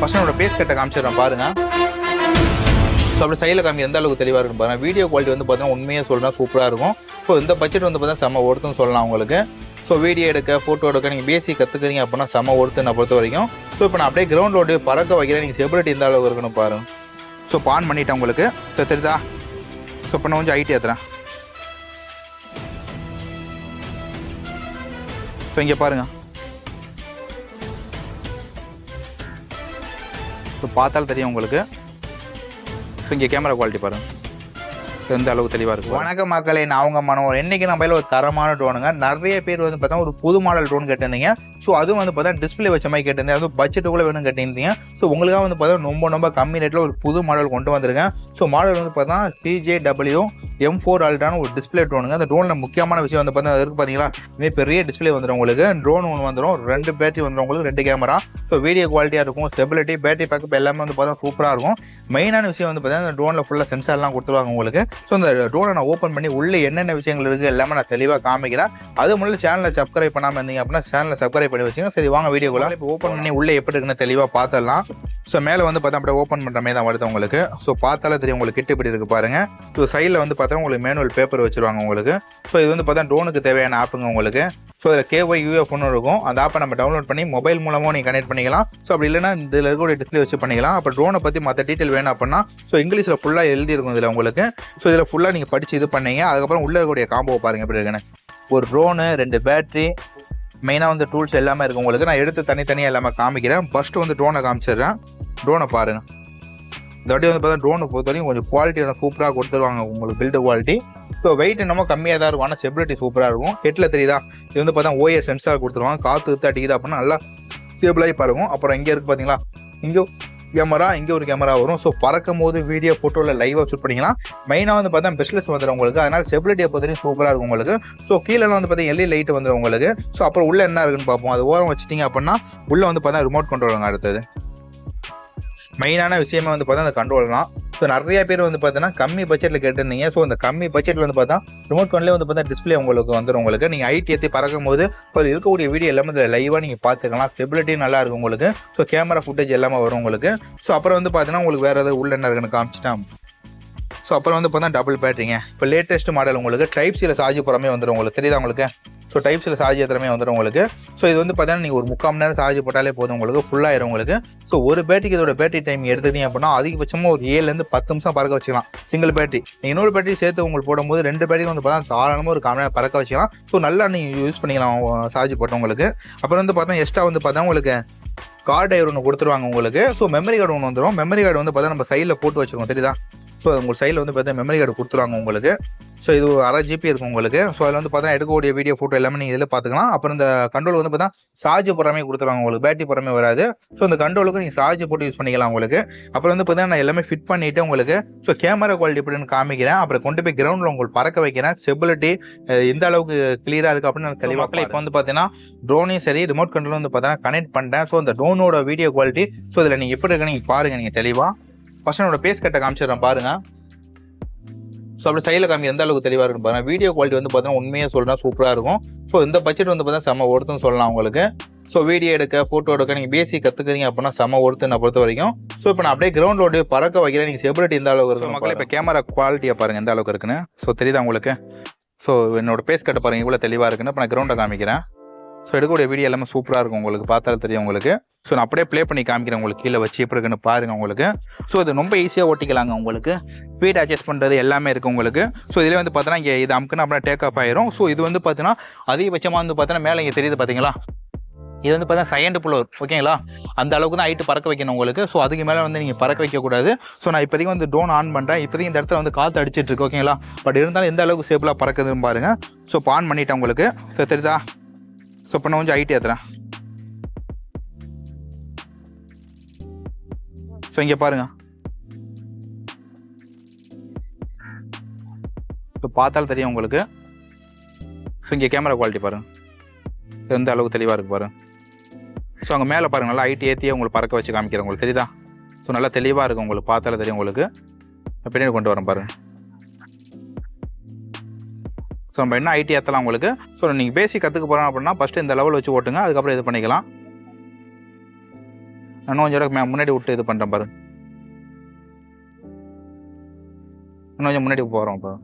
பசங்களோட பேஸ் கட்டை காமிச்சிடுறேன் பாருங்க. ஸோ அப்படி சைடில் காமி எந்த அளவுக்கு தெளிவாக இருக்கும் பாருங்கள். வீடியோ குவாலிட்டி வந்து பார்த்தீங்கன்னா உண்மையாக சொல்கிறேன் சூப்பராக இருக்கும். ஸோ இந்த பட்ஜெட் வந்து பார்த்தீங்கன்னா செம்ம ஒருத்துன்னு சொல்லலாம் உங்களுக்கு. ஸோ வீடியோ எடுக்க ஃபோட்டோ எடுக்க நீங்கள் பேசிக் கற்றுக்கிறீங்க அப்படின்னா செம்ம ஒருத்து நான் பொறுத்த வரைக்கும். ஸோ இப்போ நான் அப்படியே கிரவுண்டோடு பறக்க வைக்கிறேன். நீங்கள் ஸ்டெபிலிட்டி எந்த அளவுக்கு இருக்கணும் பாருங்கள். ஸோ இப்போ ஆன் பண்ணிட்டேன் உங்களுக்கு. ஸோ தெரியுதா? ஸோ இப்போ நான் கொஞ்சம் ஹைட் ஏற்றுறேன். ஸோ இங்கே பாருங்கள். ஸோ பார்த்தாலும் தெரியும் உங்களுக்கு. ஸோ இங்கே கேமரா குவாலிட்டி பாருங்கள். எந்த அளவுக்கு தெளிவாக இருக்குது. வணக்கம் மக்களே, நான் அவங்க மனோர். இன்றைக்கி நம்ம ஒரு தரமான ட்ரோனுங்க. நிறைய பேர் வந்து பார்த்தா ஒரு புது மாடல் ட்ரோன் கேட்டிருந்தீங்க. ஸோ அதுவும் வந்து பார்த்தா டிஸ்பிளே வச்ச மாதிரி கேட்டிருந்தேன். அதுவும் பட்ஜெட்டுக்குள்ளே வேணும் கேட்டிருந்தீங்க. ஸோ உங்களுக்காக வந்து பார்த்தா ரொம்ப கம்மி ரேட்டில் ஒரு புது மாடல் கொண்டு வந்திருக்கேன். ஸோ மாடல் வந்து பார்த்தா CJW M4 அல்ட்ரான ஒரு டிஸ்பிளே ட்ரோனுங்க. அந்த ட்ரோனில் முக்கியமான விஷயம் வந்து பார்த்தா இருக்குது பார்த்தீங்களா, இதுவே பெரிய டிஸ்பிளே வந்துடும் உங்களுக்கு. ட்ரோன் ஒன்று வந்துடும், 2 பேட்டரி வந்துடும் உங்களுக்கு, 2 கேமரா. ஸோ வீடியோ குவாலிட்டியாக இருக்கும், ஸ்டெபிலிட்டி, பேட்டரி பேக்கப் எல்லாமே வந்து பார்த்தா சூப்பராக இருக்கும். மெயினான விஷயம் வந்து பார்த்தீங்கன்னா இந்த ட்ரோனில் ஃபுல்லாக சென்சார்லாம் கொடுத்துருவாங்க உங்களுக்கு. ஸோ இந்த ட்ரோனை நான் ஓப்பன் பண்ணி உள்ளே என்னென்ன விஷயங்கள் இருக்குது எல்லாமே நான் தெளிவாக காமிக்கிறேன். அது முன்னாடி சேனலை சப்ஸ்கிரைப் பண்ணாமல் இருந்தீங்க அப்படின்னா சேனலை சப்ஸ்கிரைப் பண்ணி வச்சுங்க. சரி வாங்க வீடியோக்குள்ள இப்போ ஓப்பன் பண்ணி உள்ளே எப்படி இருக்குன்னு தெளிவாக பார்த்துடலாம். ஸோ மேலே வந்து பார்த்தா அப்படியே ஓப்பன் பண்ணுற மாதிரி தான் வருது உங்களுக்கு. ஸோ பார்த்தாலே தெரியும் உங்களுக்கு கிட்ட இப்படி இருக்குது பாருங்கள். ஸோ சைடில் வந்து பார்த்தா உங்களுக்கு மேனுவல் பேப்பர் வச்சுருவாங்க உங்களுக்கு. ஸோ இது வந்து பார்த்தா ட்ரோனுக்கு தேவையான ஆப்புங்க உங்களுக்கு. ஸோ இதில் KYUF ஒன்று இருக்கும். அந்த ஆப்பை நம்ம டவுன்லோட் பண்ணி மொபைல் மூலமாக நீங்கள் கனெக்ட் பண்ணிக்கலாம். ஸோ அப்படி இல்லைன்னா இதில் இருக்கக்கூடிய டிஸ்பிளே வச்சு பண்ணிக்கலாம். அப்போ ட்ரோனை பற்றி மற்ற டீட்டெயில் வேணும் அப்படின்னா ஸோ இங்கிலீஷில் ஃபுல்லாக எழுதியிருக்கும் இதில் உங்களுக்கு. ஸோ இதில் ஃபுல்லாக நீங்கள் படித்து இது பண்ணீங்க. அதுக்கப்புறம் உள்ளே இருக்கக்கூடிய காம்போ பாருங்கள் எப்படி இருக்குன்னு. ஒரு ட்ரோனு, 2 பேட்டரி, மெயினாக வந்து டூல்ஸ் எல்லாமே இருக்குது உங்களுக்கு. நான் எடுத்து தனித்தனியாக எல்லாமே காமிக்கிறேன். ஃபஸ்ட்டு வந்து ட்ரோனை காமிச்சிடுறேன். ட்ரோனை பாருங்கள். இந்த வாட்டி வந்து பார்த்தா ட்ரோனை பொறுத்த வரைக்கும் கொஞ்சம் குவாலிட்டி சூப்பராக கொடுத்துருவாங்க உங்களுக்கு, பில்டு குவாலிட்டி. ஸோ வெயிட் என்னமோ கம்மியாக தான் இருக்கும், ஆனால் ஸ்டெபிலிட்டி சூப்பராக இருக்கும். ஹெட்டில் தெரியுதா, இது வந்து பார்த்தா OS சென்சார் கொடுத்துருவாங்க. காற்று அடிக்குது அப்படின்னா நல்லா ஸ்டேபிளாகி பாருக்கும். அப்புறம் இங்கே இருக்குது பார்த்தீங்களா, இங்கே கேமரா, இங்கே ஒரு கேமரா வரும். ஸோ பறக்கும் போது வீடியோ ஃபோட்டோவில் லைவாக ஷூட் பண்ணிக்கலாம். மெயினாக வந்து பார்த்தா பெஸ்ட்லெஸ் வந்துடும் உங்களுக்கு. அதனால் ஸ்டெபிலிட்டியை பொறுத்தவரைக்கும் சூப்பராக இருக்கும் உங்களுக்கு. ஸோ கீழே வந்து பார்த்தா LED லைட் வந்துடும் உங்களுக்கு. ஸோ அப்புறம் உள்ளே என்ன இருக்குன்னு பார்ப்போம். அது ஓரம் வச்சுட்டிங்க அப்படின்னா உள்ளே வந்து பார்த்தா ரிமோட் கண்ட்ரோலுங்க. அடுத்தது மெயினான விஷயமே வந்து பார்த்தா அந்த கண்ட்ரோல் தான். ஸோ நிறைய பேர் வந்து பார்த்தீங்கன்னா கம்மி பட்ஜெட்டில் கேட்டிருந்தீங்க. ஸோ அந்த கம்மி பட்ஜெட்டில் வந்து பார்த்தா ரிமோட் கண்ட்ரோலே வந்து பார்த்தா டிஸ்பிளே உங்களுக்கு வந்துடும் உங்களுக்கு. நீங்கள் ஹைட் ஏற்றி பறக்கும் போது ஸோ இருக்கக்கூடிய வீடியோ எல்லாமே இதில் லைவாக நீங்கள் பார்த்துக்கலாம். ஸ்டெபிலிட்டி நல்லா இருக்கும் உங்களுக்கு. ஸோ கேமரா ஃபுட்டேஜ் எல்லாமே வரும் உங்களுக்கு. ஸோ அப்புறம் வந்து பார்த்தீங்கன்னா உங்களுக்கு வேறு ஏதாவது உள்ள என்ன இருக்குன்னு காமிச்சிட்டேன். ஸோ அப்புறம் வந்து பார்த்தா டபுள் பேட்டரிங்க. இப்போ லேட்டஸ்ட் மாடல் உங்களுக்கு Type-C சார்ஜ் போகிறமே வந்துடும் உங்களுக்கு. தெரியுதா உங்களுக்கு? ஸோ Type-C சார்ஜ் ஏற்றுறமே வந்துடும் உங்களுக்கு. ஸோ இது வந்து பார்த்தீங்கன்னா நீங்கள் ஒரு 3/4 மணி நேரம் சார்ஜ் போட்டாலே போதும் உங்களுக்கு, ஃபுல்லாகிடும் உங்களுக்கு. ஸோ ஒரு பேட்டரிக்கு இதோட பேட்டரி டைம் எடுத்துக்கிட்டீங்க அப்படின்னா அதிகபட்சமாக ஒரு 7லேருந்து 10 நிமிஷம் பறக்க வச்சுக்கலாம் சிங்கிள் பேட்டரி. நீங்கள் இன்னொரு பேட்டரி சேர்த்து உங்களுக்கு போடும்போது 2 பேட்டரி வந்து பார்த்தா தாராளமாக ஒரு 1/4 மணி நேரம் பறக்க வச்சுக்கலாம். ஸோ நல்லா நீங்கள் யூஸ் பண்ணிக்கலாம் சார்ஜ் போட்டவங்களுக்கு. அப்புறம் வந்து பார்த்தா எக்ஸ்ட்ரா வந்து பார்த்தா உங்களுக்கு கார்டு டைவர் ஒன்று கொடுத்துருவாங்க உங்களுக்கு. ஸோ மெமரி கார்டு ஒன்று வந்துடும். மெமரி கார்டு வந்து பார்த்தா நம்ம சைடில் போட்டு வச்சுருக்கோம், தெரியுதா? ஸோ உங்களுக்கு சைடில் வந்து பார்த்தா மெமரி கார்டு கொடுத்துருவாங்க உங்களுக்கு. ஸோ இது ஒரு 1/2 GB இருக்கும் உங்களுக்கு. ஸோ அதில் வந்து பார்த்தா எடுக்கக்கூடிய வீடியோ ஃபோட்டோ எல்லாமே நீங்கள் இதில் பார்த்துக்கலாம். அப்புறம் இந்த கண்ட்ரோல் வந்து பார்த்தா சார்ஜ் போடுறமே கொடுத்துருவாங்க உங்களுக்கு, பேட்டரி போடுறமே வராது. ஸோ இந்த கண்ட்ரோலுக்கு நீங்கள் சார்ஜ் போட்டு யூஸ் பண்ணிக்கலாம் உங்களுக்கு. அப்புறம் வந்து பார்த்தீங்கன்னா நான் எல்லாமே ஃபிட் பண்ணிவிட்டு உங்களுக்கு ஸோ கேமரா குவாலிட்டி எப்படின்னு காமிக்கிறேன். அப்புறம் கொண்டு போய் கிரவுண்டில் உங்களுக்கு பறக்க வைக்கிறேன். ஸ்டெபிலிட்டி எந்த அளவுக்கு கிளியராக இருக்குது அப்படின்னு நான் தெளிவாக. இப்போ வந்து பார்த்தீங்கன்னா ட்ரோனையும் சரி ரிமோட் கண்ட்ரோல் வந்து பார்த்தீங்கன்னா கனெக்ட் பண்ணிட்டேன். ஸோ இந்த ட்ரோனோட வீடியோ குவாலிட்டி ஸோ இதில் நீங்கள் எப்படி இருக்குன்னு நீங்கள் பாருங்கள் நீங்கள் தெளிவாக. ஃபர்ஸ்ட் என்னோட பேஸ் கட்டை காமிச்சிடுறேன் பாருங்கள். ஸோ அப்படி சைடில் காமி எந்த அளவுக்கு தெளிவாக இருக்குன்னு பாருங்கள். வீடியோ குவாலிட்டி வந்து பார்த்தீங்கன்னா உண்மையாக சொல்கிறேன் சூப்பராக இருக்கும். ஸோ இந்த பட்ஜெட் வந்து பார்த்தா செம்ம ஒருத்துன்னு சொல்லலாம் உங்களுக்கு. ஸோ வீடியோ எடுக்க ஃபோட்டோ எடுக்க நீங்கள் பேசிக் கற்றுக்கிறீங்க அப்படின்னா செம்ம ஒருத்து நான் பொறுத்த வரைக்கும். ஸோ இப்போ நான் அப்படியே கிரவுண்டோடு பறக்க வைக்கிறேன். நீங்கள் ஸ்டெபிலிட்டி எந்த அளவுக்கு இருக்கும் மக்கள். இப்போ கேமரா குவாலிட்டியை பாருங்கள் எந்த அளவுக்கு இருக்குன்னு. ஸோ தெரியுதா உங்களுக்கு? ஸோ என்னோட பேஸ் கட்டை பாருங்கள் இவ்வளோ தெளிவாக இருக்குன்னு. இப்போ நான் கிரவுண்டை காமிக்கிறேன். ஸோ எடுக்கக்கூடிய வீடியோ எல்லாமே சூப்பராக இருக்கும் உங்களுக்கு, பார்த்தாலும் தெரியும் உங்களுக்கு. ஸோ நான் அப்படியே ப்ளே பண்ணி காமிக்கிறேன் உங்களுக்கு, கீழே வச்சு எப்படி இருக்குன்னு பாருங்கள் உங்களுக்கு. ஸோ இது ரொம்ப ஈஸியாக ஓட்டிக்கலாங்க உங்களுக்கு. ஸ்பீட் அட்ஜஸ்ட் பண்ணுறது எல்லாமே இருக்குது உங்களுக்கு. ஸோ இதில் வந்து பார்த்தீங்கன்னா இங்கே இது அமுக்குன்னு அப்படின்னா டேக் ஆஃப் ஆயிரும். ஸோ இது வந்து பார்த்தீங்கன்னா அதிகபட்சமாக வந்து பார்த்தீங்கன்னா மேலே இங்கே தெரியுது பார்த்தீங்களா, இது வந்து பார்த்தீங்கன்னா செகண்ட் ஃப்ளோர் ஓகேங்களா. அந்த அளவுக்கு தான் ஹைட்டு பறக்க வைக்கணும் உங்களுக்கு. ஸோ அதுக்கு மேலே வந்து நீங்கள் பறக்க வைக்கக்கூடாது. ஸோ நான் இப்போதைக்கு வந்து ட்ரோன் ஆன் பண்ணுறேன். இப்போதைக்கு இந்த இடத்துல வந்து காற்று அடிச்சிட்டு இருக்கு ஓகேங்களா. பட் இருந்தாலும் எந்த அளவுக்கு சேஃப்லாக பறக்குதுன்னு பாருங்கள். ஸோ இப்போ ஆன் பண்ணிட்டேன் உங்களுக்கு. ஸோ தெரியுதா? ஸோ இப்போ நான் கொஞ்சம் ஹைட் ஏற்றுறேன். ஸோ இங்கே பாருங்கள். ஸோ பார்த்தாலும் தெரியும் உங்களுக்கு. ஸோ இங்கே கேமரா குவாலிட்டி பாருங்கள் எந்த அளவுக்கு தெளிவாக இருக்குது பாருங்கள். ஸோ அங்கே மேலே பாருங்கள் நல்லா ஹைட் ஏற்றியே உங்களுக்கு பறக்க வச்சு காமிக்கிறேன் உங்களுக்கு, தெரியுதா? ஸோ நல்லா தெளிவாக இருக்குது உங்களுக்கு, பார்த்தாலும் தெரியும் உங்களுக்கு. பின்னாடி கொண்டு வரேன் பாருங்கள். ஸோ நம்ம என்ன ஐடி ஏற்றலாம் உங்களுக்கு. ஸோ நீங்கள் பேசிக் கற்றுக்க போகிறோம் அப்படின்னா ஃபஸ்ட்டு இந்த லெவல் வச்சு ஓட்டுங்க, அதுக்கப்புறம் இது பண்ணிக்கலாம். இன்னும் கொஞ்சம் முன்னாடி விட்டு இது பண்ணுறேன் பாருங்க. இன்னும் கொஞ்சம் முன்னாடி போகிறோம் இப்போ.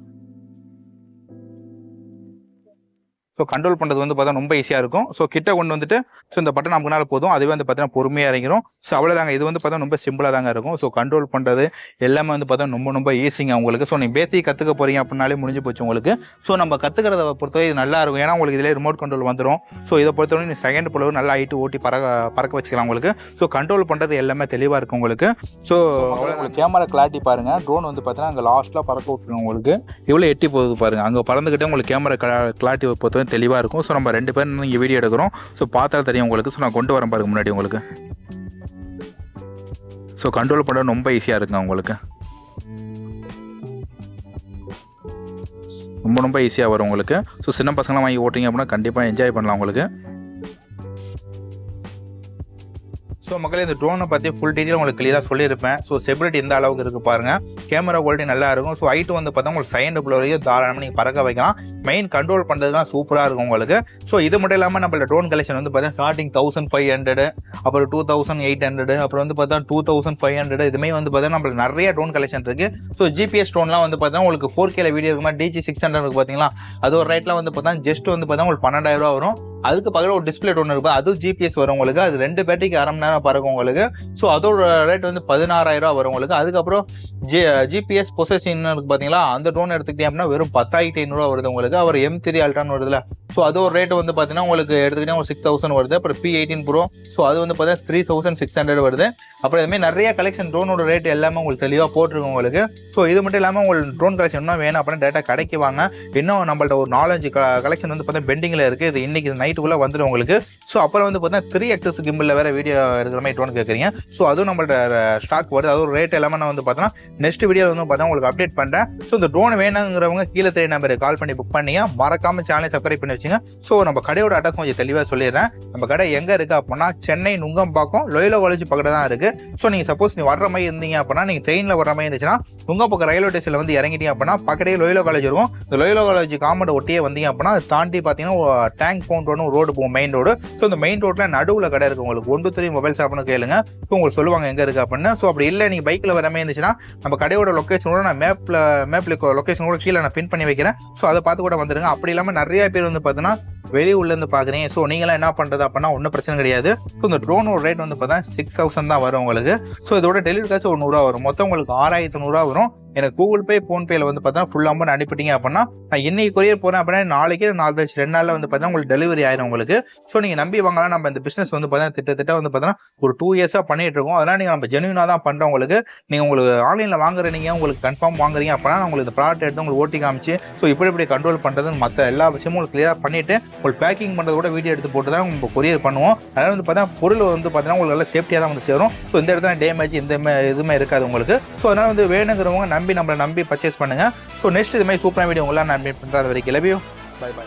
ஸோ கண்ட்ரோல் பண்ணுறது வந்து பார்த்தா ரொம்ப ஈஸியாக இருக்கும். ஸோ கிட்ட கொண்டு வந்துட்டு ஸோ இந்த பட்டன் நமக்குனால போதும், அதுவே வந்து பார்த்தீங்கன்னா பொறுமையாக இறங்கிடும். ஸோ அவ்வளோதாங்க. இது வந்து பார்த்தா ரொம்ப சிம்பிளாக தாங்க இருக்கும். ஸோ கண்ட்ரோல் பண்ணுறது எல்லாமே வந்து பார்த்தா ரொம்ப ஈஸிங்க உங்களுக்கு. ஸோ நீங்கள் பேசிக் கற்றுக்க போகிறீங்க அப்படின்னாலே முடிஞ்சு போச்சு உங்களுக்கு. ஸோ நம்ம கற்றுக்கிறத பொறுத்தவரை இது நல்லா இருக்கும். ஏன்னா உங்களுக்கு இதிலே ரிமோட் கண்ட்ரோல் வந்துடும். ஸோ இதை பொறுத்தவரை நீங்கள் செகண்ட் போலவும் நல்லா ஹைட்டு ஓட்டி பறக்க வச்சுக்கலாம் உங்களுக்கு. ஸோ கண்ட்ரோல் பண்ணுறது எல்லாமே தெளிவாக இருக்கும் உங்களுக்கு. ஸோ அவ்வளோ உங்களுக்கு கேமரா கிளாரிட்டி பாருங்கள். ட்ரோன் வந்து பார்த்தீங்கன்னா அங்கே லாஸ்ட்டில் பறக்க விட்டுருங்க உங்களுக்கு. இவ்வளோ எட்டி போகுது பாருங்கள். அங்கே பறந்துக்கிட்டே உங்களுக்கு கேமரா கிளாரிட்டி பொறுத்தவரை தெளிவாக இருக்கும். ஸோ நம்ம 2 பேரும் இங்கே வீடியோ எடுக்கிறோம். ஸோ பார்த்தா தெரியும் உங்களுக்கு. ஸோ நான் கொண்டு வரேன் பாருங்க முன்னாடி உங்களுக்கு. ஸோ கண்ட்ரோல் பண்ணுறது ரொம்ப ஈஸியாக இருக்குங்க உங்களுக்கு. ரொம்ப ஈஸியாக வரும் உங்களுக்கு. ஸோ சின்ன பசங்களாம் வாங்கி ஓட்டிங்க அப்படின்னா கண்டிப்பாக என்ஜாய் பண்ணலாம் உங்களுக்கு. ஸோ மக்களே இந்த ட்ரோனை பற்றி ஃபுல் டீட்டெயில் உங்களுக்கு கிளியராக சொல்லியிருப்பேன். ஸோ ஸ்டெபிலிட்டி எந்த அளவுக்கு இருக்குது பாருங்கள். கேமரா குவாலிட்டி நல்லா இருக்கும். ஸோ ஹைட்டு வந்து பார்த்தா உங்களுக்கு செகண்ட் புள்ள வரைக்கும் தாராளமாக நீங்கள் பறக்க வைக்கலாம். மெயின் கண்ட்ரோல் பண்ணுறதுலாம் சூப்பராக இருக்கும் உங்களுக்கு. ஸோ இது மட்டும் இல்லாமல் நம்மளோட ட்ரோன் கலெக்ஷன் வந்து பார்த்தீங்கன்னா ஸ்டார்டிங் 1500, அப்புறம் 2800, அப்புறம் வந்து பார்த்தா 2500 இதுமே வந்து பார்த்தீங்கன்னா நம்மளுக்கு நிறைய ட்ரோன் கலெக்ஷன் இருக்குது. ஸோ ஜிபிஎஸ் ட்ரோன்லாம் வந்து பார்த்தீங்கன்னா உங்களுக்கு 4K வீடியோ இருக்குமா DG600 இருக்குது பார்த்தீங்களா, அது ஒரு ரேட்டில் வந்து பார்த்தா ஜஸ்ட் வந்து பார்த்தா உங்களுக்கு 12,000 ரூபா வரும். அதுக்கு பக்கத்தில் ஒரு டிஸ்பிளே ட்ரோன் இருக்குது, அதுவும் ஜிபிஎஸ் வரும் உங்களுக்கு. அது 2 பேட்டரிக்கு 1/2 மணி நேரம் பறக்கும் உங்களுக்கு. ஸோ அதோட ரேட் வந்து 16,000 ரூபா வரும் உங்களுக்கு. அதுக்கப்புறம் ஜிபிஎஸ் பொசஷன் இருக்கு பார்த்தீங்களா, அந்த ட்ரோன் எடுத்துக்கிட்டே அப்படின்னா வெறும் 10,500 வருது உங்களுக்கு. அவர் M3 அல்ட்ரான்னு வருதுல, ஸோ அது ஒரு ரேட் வந்து பார்த்தீங்கன்னா உங்களுக்கு எடுத்துக்கிட்டே ஒரு 6,000 வருது. அப்புறம் P18 Pro, ஸோ அது வந்து பார்த்தீங்கன்னா 3,600 வருது. அப்புறம் இதுமாதிரி நிறைய கலெக்ஷன் ட்ரோனோட ரேட் எல்லாமே உங்களுக்கு தெளிவாக போட்டிருக்கும் உங்களுக்கு. ஸோ இது மட்டும் இல்லாமல் உங்களுக்கு ட்ரோன் கலெக்ஷன் இன்னும் வேணும் அப்படின்னா டேட்டா கிடைக்கு வாங்க. இன்னும் நம்மள்ட்ட ஒரு 4-5 கலெக்ஷன் வந்து பார்த்தீங்கன்னா பெண்டிங்கில் இருக்குது. இது இன்னைக்கு நைட்டுக்குள்ளே வந்துடும் உங்களுக்கு. ஸோ அப்புறம் வந்து பார்த்தீங்கன்னா 3XS கிம்பிளில் வேறு வீடியோ எடுக்கிற மாதிரி ட்ரோன் கேட்குறீங்க. ஸோ அதுவும் நம்மள்ட்ட ஸ்டாக் வருது. அது ஒரு ரேட் எல்லாமே நான் வந்து பார்த்தீங்கன்னா நெக்ஸ்ட் வீடியோ வந்து பார்த்தா உங்களுக்கு அப்டேட் பண்ணுறேன். ஸோ இந்த ட்ரோன் வேணுங்கிறவங்க கீழே தெரிய நம்பருக்கு கால் பண்ணி புக் பண்ணிங்க. மறக்காம சேனலை சப்ஸ்கிரைப் பண்ணி வச்சுங்க. ஸோ நம்ம கடையோட அட்ரஸ் கொஞ்சம் தெளிவாக சொல்லிடுறேன். நம்ம கடை எங்கே இருக்குது அப்படின்னா சென்னை நுங்கம்பாக்கம் லோயலா காலேஜ் பக்கத்தில் தான் இருக்குது. ஸோ நீங்கள் சப்போஸ் நீ வர்ற மாதிரி இருந்தீங்க அப்படின்னா, நீங்கள் ட்ரெயினில் வர மாதிரி இருந்துச்சுன்னா நுங்கம்பாக்கம் ரயில்வே ஸ்டேஷனில் வந்து இறங்கிட்டீங்க அப்படின்னா பக்கத்தையே லோயலா காலேஜ் இருக்கும். இந்த லோயலா காலேஜ் காம்பவுண்ட் ஒட்டியே வந்தீங்க அப்படின்னா அதை தாண்டி பார்த்தீங்கன்னா டேங்க் பவுண்ட் ரோடு போகும், மெயின் ரோடு. ஸோ இந்த மெயின் ரோட்டில் நடுவில் கடை இருக்குது உங்களுக்கு. 123 மொபைல் ஷாப்னு கேளுங்க. ஸோ உங்களுக்கு சொல்லுவாங்க எங்கே இருக்குது அப்படின்னு. ஸோ அப்படி இல்லை நீங்கள் பைக்கில் வர மாதிரி இருந்துச்சுன்னா நம்ம கடையோட லொக்கேஷனோட நான் மேப்பில் லொக்கேஷன் கூட கீழே நான் பின் பண்ணி வைக்கிறேன். ஸோ அதை பார்த்து கூட வந்துடுங்க. அப்படி இல்லாமல் நிறைய பேர் வந்து பார்த்தீங்கன்னா வெளியூர்லேருந்து பார்க்குறீங்க. ஸோ நீங்களாம் என்ன பண்ணுறது அப்படின்னா ஒன்றும் பிரச்சனை கிடையாது. ஸோ இந்த ட்ரோனோட ரேட் வந்து பார்த்தா 6,000 தான் வரும் உங்களுக்கு. ஸோ இதோட டெலிவரி காசு ஒரு 100 ரூபா வரும். மொத்தம் உங்களுக்கு 6,100 ரூபா வரும். எனக்கு கூகுள் பே ஃபோன்பேயில் வந்து பார்த்தா ஃபுல் அமௌண்ட் அனுப்பிட்டீங்க அப்படின்னா நான் இன்னைக்கு கொரியர் போகிறேன் அப்படின்னா நாளைக்கு 2 நாளில் வந்து பார்த்தீங்கன்னா உங்களுக்கு டெலிவரி ஆயிரும் உங்களுக்கு. ஸோ நீங்கள் நம்பி வாங்கலாம். நம்ம இந்த பிஸ்னஸ் வந்து பார்த்தீங்கன்னா திட்டத்தட்ட வந்து பார்த்தீங்கன்னா ஒரு 2 இயர்ஸாக பண்ணிட்டு இருக்கோம். அதெல்லாம் நீங்கள் நம்ம ஜென்யூனாக தான் பண்ணுறோம் உங்களுக்கு. நீங்கள் உங்களுக்கு ஆன்லைனில் வாங்குறீங்க, உங்களுக்கு கன்ஃபார்ம் வாங்குறீங்க அப்படின்னா நான் உங்களுக்கு இந்த ப்ராடக்ட் எடுத்து உங்களுக்கு ஓட்டி காமிச்சு ஸோ இப்படி கண்ட்ரோல் பண்ணுறதுன்னு மற்ற எல்லா விஷயமும் உங்களுக்கு கிளியராக பண்ணிவிட்டு உங்களுக்கு பேக்கிங் பண்ணுறது கூட வீடியோ எடுத்து போட்டு தான் நம்ம கொரியர் பண்ணுவோம். அதனால் வந்து பார்த்தா பொருள் வந்து பார்த்தீங்கன்னா உங்களுக்கு நல்லா சேஃப்டியாக தான் வந்து சேரும். ஸோ இந்த இடத்துல டேமேஜ் எதுவுமே இருக்காது உங்களுக்கு. ஸோ அதனால் வந்து வேணுங்கிறவங்க நம்மளை நம்பி பர்ச்சேஸ் பண்ணுங்க. ஸோ நெக்ஸ்ட் இது மாதிரி சூப்பரான வீடியோ உங்களால் நான் அப்டேட் பண்ணுறது வரைக்கும் லவ் யூ. By by.